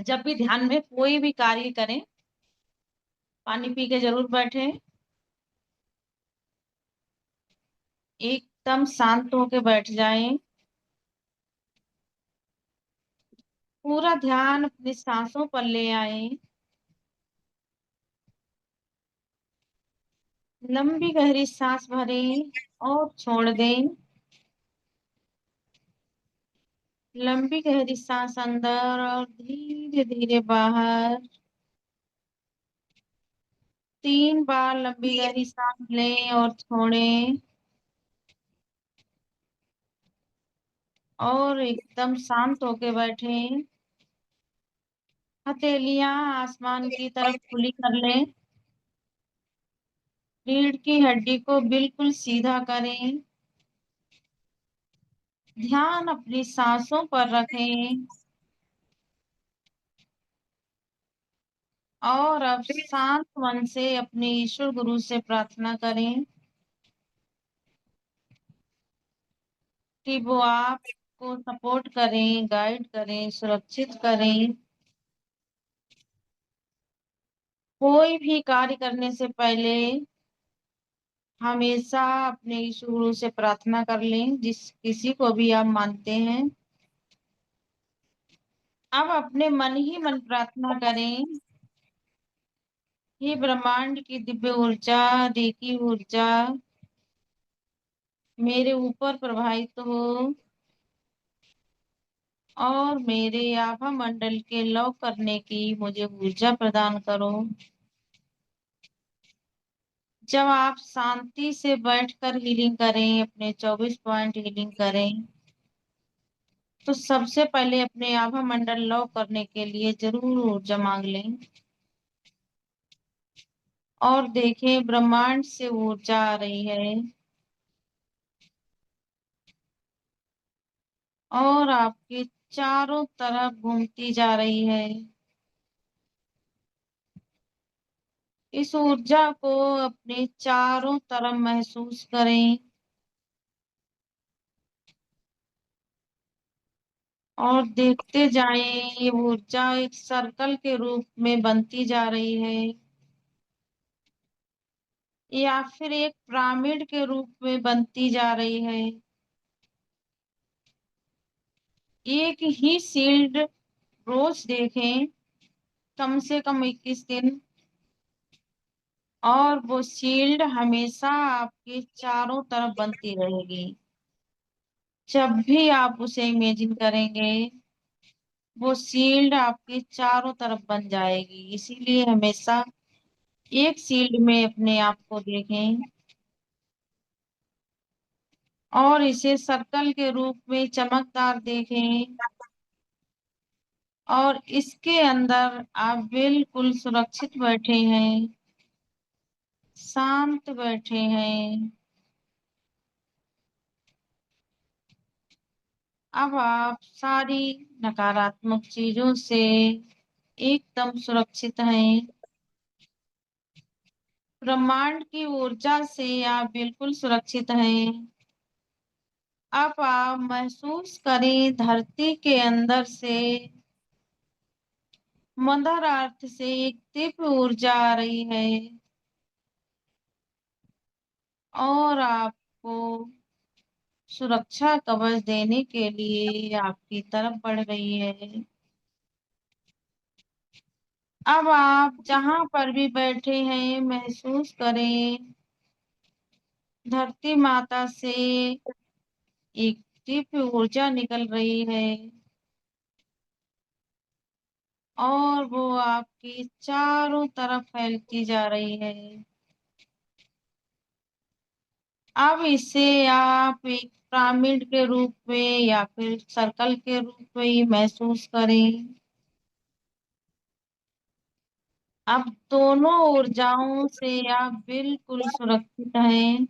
जब भी ध्यान में कोई भी कार्य करें, पानी पी के ज़रूर बैठें। एकदम शांत होके बैठ जाएँ। पूरा ध्यान अपनी साँसों पर ले आएँ। लंबी गहरी साँस भरें और छोड़ दें। लंबी गहरी साँस अंदर और धीरे-धीरे बाहर। 3 बार लंबी गहरी साँस लें और छोड़ें। और एकदम शांत होके बैठें। हथेलियाँ आसमान की तरफ खुली कर लें। रीढ़ की हड्डी को बिल्कुल सीधा करें। ध्यान अपनी साँसों पर रखें। और अब शांत मन से अपने ईश्वर गुरु से प्रार्थना करें कि वो आपको सपोर्ट करें, गाइड करें, सुरक्षित करें। कोई भी कार्य करने से पहले हमेशा अपने ईश्वर गुरु से प्रार्थना कर लें, जिस किसी को भी आप मानते हैं। अब अपने मन ही मन प्रार्थना करें, हे ब्रह्मांड की दिव्य ऊर्जा, रेकी ऊर्जा मेरे ऊपर प्रवाहित हो और मेरे आभा मंडल के लौ करने की मुझे ऊर्जा प्रदान करो। जब आप शांति से बैठकर हीलिंग करें, अपने 24 पॉइंट हीलिंग करें, तो सबसे पहले अपने आभा मंडल लौ करने के लिए ज़रूर ऊर्जा माँग लें। और देखें ब्रह्मांड से ऊर्जा आ रही है और आपके चारों तरफ घूमती जा रही है। इस ऊर्जा को अपने चारों तरफ महसूस करें और देखते जाएं, ये ऊर्जा एक सर्कल के रूप में बनती जा रही है या फिर एक पिरामिड के रूप में बनती जा रही है। एक ही शील्ड रोज देखें, कम से कम 21 दिन, और वो शील्ड हमेशा आपके चारों तरफ बनती रहेगी। जब भी आप उसे इमेजिन करेंगे, वो शील्ड आपके चारों तरफ बन जाएगी। इसीलिए हमेशा एक शील्ड में अपने आप को देखें और इसे सर्कल के रूप में चमकदार देखें और इसके अंदर आप बिल्कुल सुरक्षित बैठे हैं, शांत बैठे हैं। अब आप सारी नकारात्मक चीजों से एकदम सुरक्षित हैं। ब्रह्मांड की ऊर्जा से आप बिल्कुल सुरक्षित हैं। अब आप महसूस करें धरती के अंदर से, मदर अर्थ से एक दिव्य ऊर्जा आ रही है और आपको सुरक्षा कवच देने के लिए आपकी तरफ बढ़ रही है। अब आप जहाँ पर भी बैठे हैं, महसूस करें धरती माता से एक दिव्य ऊर्जा निकल रही है और वो आपकी चारों तरफ फैलती जा रही है। अब इसे आप एक पिरामिड के रूप में या फिर सर्कल के रूप में ही महसूस करें। अब दोनों ऊर्जाओं से आप बिल्कुल सुरक्षित हैं।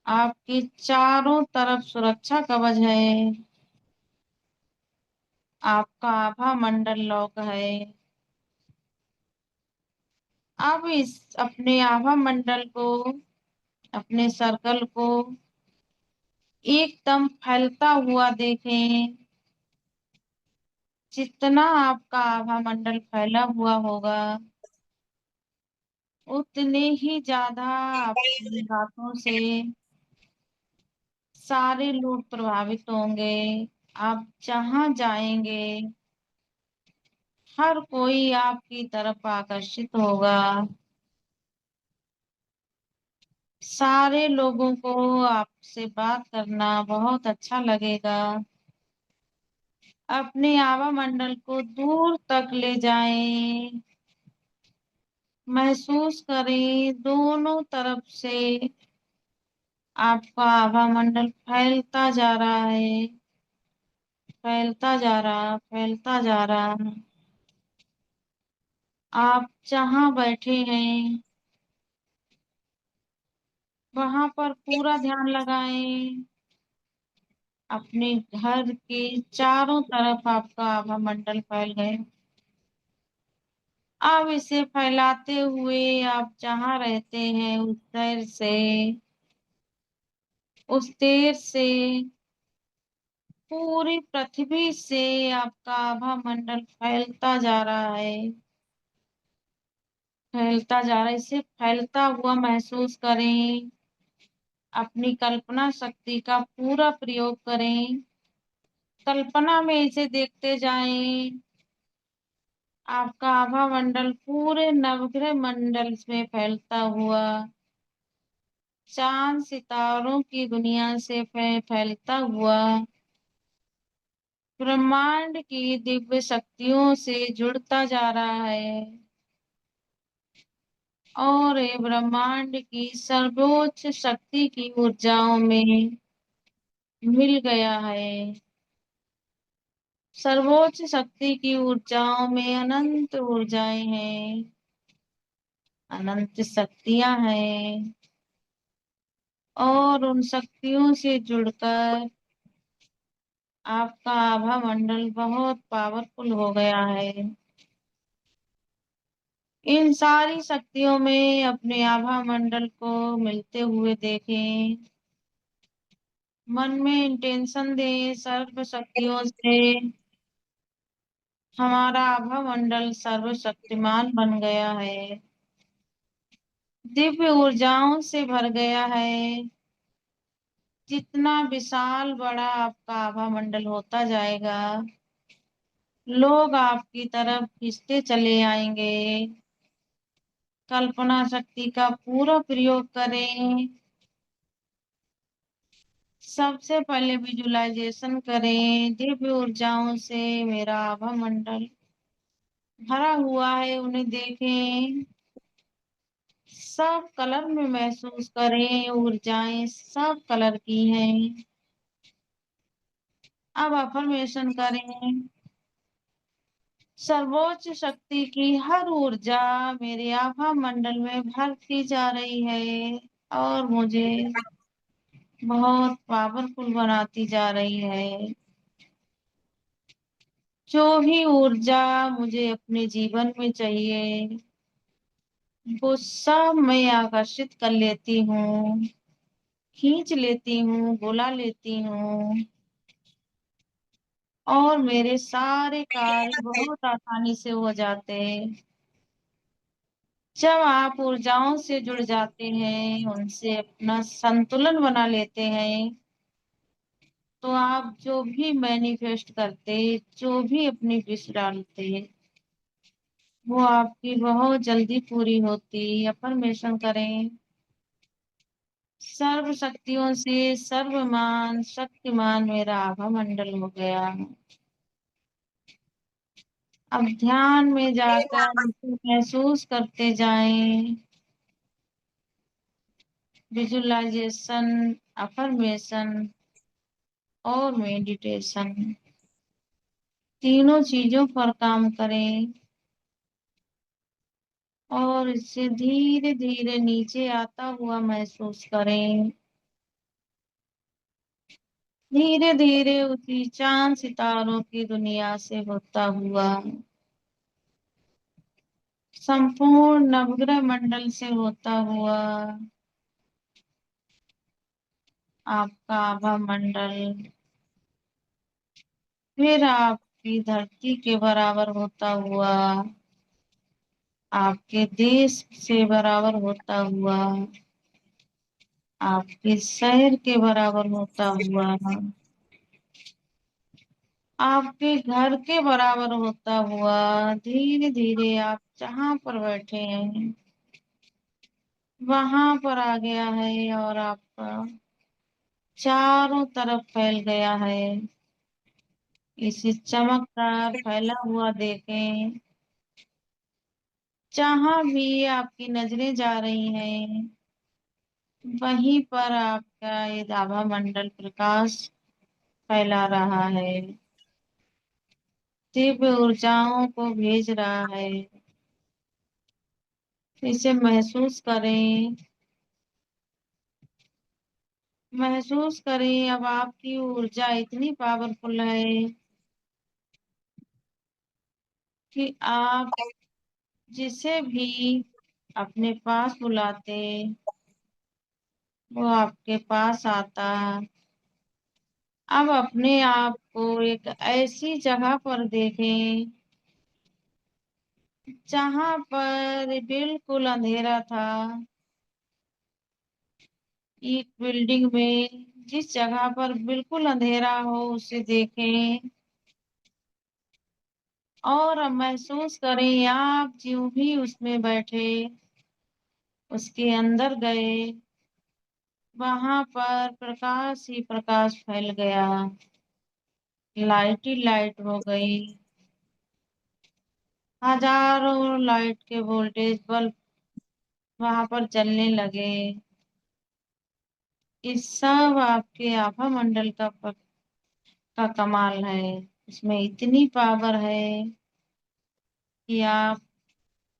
आपके चारों तरफ सुरक्षा कवच है। आपका आभा मंडल लॉक है। अब इस अपने आभा मंडल को, अपने सर्कल को एकदम फैलता हुआ देखें जितना आपका आभा मंडल फैला हुआ होगा, उतने ही ज्यादा आपकी बातों से सारे लोग प्रभावित होंगे। आप जहां जाएंगे, हर कोई आपकी तरफ आकर्षित होगा। सारे लोगों को आपसे बात करना बहुत अच्छा लगेगा। अपने आभा मंडल को दूर तक ले जाएं। महसूस करें दोनों तरफ से आपका आभा मंडल फैलता जा रहा है, फैलता जा रहा, फैलता जा रहा। आप जहां बैठे हैं, वहां पर पूरा ध्यान लगाएं। अपने घर के चारों तरफ आपका आभा मंडल फैल गए। अब इसे फैलाते हुए आप जहां रहते हैं, उस देर से पूरी पृथ्वी से आपका आभा मंडल फैलता जा रहा है, फैलता जा रहा है। इसे फैलता हुआ महसूस करें। अपनी कल्पना शक्ति का पूरा प्रयोग करें। कल्पना में इसे देखते जाएं। आपका आभा मंडल पूरे नवग्रह मंडल में फैलता हुआ चांद सितारों की दुनिया से फैलता हुआ ब्रह्मांड की दिव्य शक्तियों से जुड़ता जा रहा है और ये ब्रह्मांड की सर्वोच्च शक्ति की ऊर्जाओं में मिल गया है। सर्वोच्च शक्ति की ऊर्जाओं में अनंत ऊर्जाएं हैं, अनंत शक्तियां हैं और उन शक्तियों से जुड़कर आपका आभा मंडल बहुत पावरफुल हो गया है। इन सारी शक्तियों में अपने आभा मंडल को मिलते हुए देखें। मन में इंटेंशन दें, सर्व शक्तियों से हमारा आभा मंडल सर्वशक्तिमान बन गया है, दिव्य ऊर्जाओं से भर गया है। जितना विशाल बड़ा आपका आभा मंडल होता जाएगा, लोग आपकी तरफ खिंचते चले आएंगे। कल्पना शक्ति का पूरा प्रयोग करें। सबसे पहले विजुलाइजेशन करें। दिव्य ऊर्जाओं से मेरा आभा मंडल भरा हुआ है, उन्हें देखें। सब कलर में महसूस करें। ऊर्जाएं सब कलर की हैं। अब अफर्मेशन करें। सर्वोच्च शक्ति की हर ऊर्जा मेरे आभा मंडल में भरती जा रही है और मुझे बहुत पावरफुल बनाती जा रही है। जो भी ऊर्जा मुझे अपने जीवन में चाहिए, वो सब मैं आकर्षित कर लेती हूँ, खींच लेती हूँ, बुला लेती हूँ और मेरे सारे कार्य बहुत आसानी से हो जाते हैं। जब आप ऊर्जाओं से जुड़ जाते हैं, उनसे अपना संतुलन बना लेते हैं, तो आप जो भी मैनिफेस्ट करते, जो भी अपनी विश डालते, वो आपकी बहुत जल्दी पूरी होती। अफर्मेशन करें। सर्व शक्तियों से सर्वमान शक्तिमान मेरा आभा मंडल हो गया। अब ध्यान में जाकर इसे महसूस करते जाएं। विजुअलाइजेशन, अफर्मेशन और मेडिटेशन, तीनों चीजों पर काम करें और इसे धीरे धीरे नीचे आता हुआ महसूस करें। धीरे धीरे उसी चांद सितारों की दुनिया से होता हुआ संपूर्ण नवग्रह मंडल से होता हुआ आपका आभा मंडल फिर आपके आपकी धरती के बराबर होता हुआ, आपके देश से बराबर होता हुआ, आपके शहर के बराबर होता हुआ, आपके घर के बराबर होता हुआ धीरे धीरे आप जहाँ पर बैठे हैं वहां पर आ गया है और आपका चारों तरफ फैल गया है। इसे चमकदार फैला हुआ देखें। जहां भी आपकी नजरें जा रही हैं वहीं पर आपका ये आभा मंडल प्रकाश फैला रहा है, दिव्य ऊर्जाओं को भेज रहा है। इसे महसूस करें, महसूस करें अब आपकी ऊर्जा इतनी पावरफुल है कि आप जिसे भी अपने पास बुलाते वो आपके पास आता। अब अपने आप को एक ऐसी जगह पर देखें जहां पर बिल्कुल अंधेरा था। एक बिल्डिंग में जिस जगह पर बिल्कुल अंधेरा हो उसे देखें और अब महसूस करें आप ज्यों भी उसमें बैठे उसके अंदर गए वहां पर प्रकाश ही प्रकाश फैल गया, लाइट ही लाइट हो गई। हजारों लाइट के वोल्टेज बल्ब वहां पर जलने लगे। इस सब आपके आभा मंडल का कमाल है। इसमें इतनी पावर है कि आप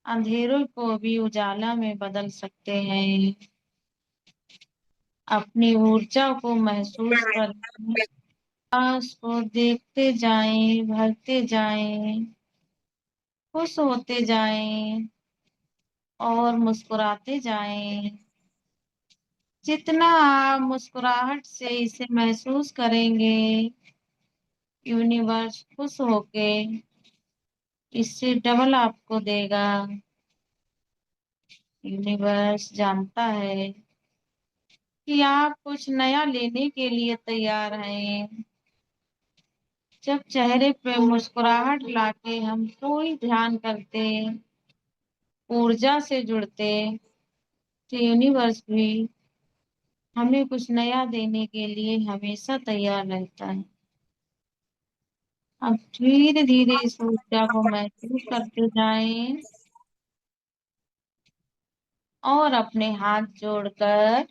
अंधेरों को भी उजाला में बदल सकते हैं। अपनी ऊर्जा को महसूस करें, आस को देखते जाएं, भरते जाएं, खुश होते जाएं और मुस्कुराते जाएं। जितना आप मुस्कुराहट से इसे महसूस करेंगे यूनिवर्स खुश होके इससे डबल आपको देगा। यूनिवर्स जानता है कि आप कुछ नया लेने के लिए तैयार हैं। जब चेहरे पे मुस्कुराहट लाके हम कोई ध्यान करते, ऊर्जा से जुड़ते, तो यूनिवर्स भी हमें कुछ नया देने के लिए हमेशा तैयार रहता है। अब धीरे धीरे इस ऊर्जा को महसूस करते जाएं और अपने हाथ जोड़कर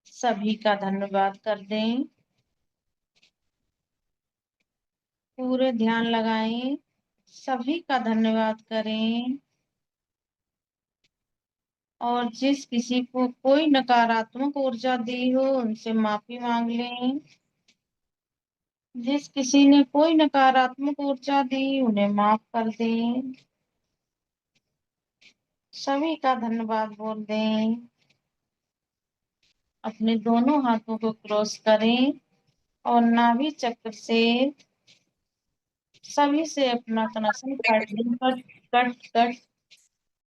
सभी का धन्यवाद कर दें। पूरे ध्यान लगाएं, सभी का धन्यवाद करें और जिस किसी को कोई नकारात्मक ऊर्जा दी हो उनसे माफी मांग लें। जिस किसी ने कोई नकारात्मक ऊर्जा दी उन्हें माफ कर दें। सभी का धन्यवाद बोल दें। अपने दोनों हाथों को क्रॉस करें और नाभि चक्र से सभी से अपना कनेक्शन काट दें। Cut cut cut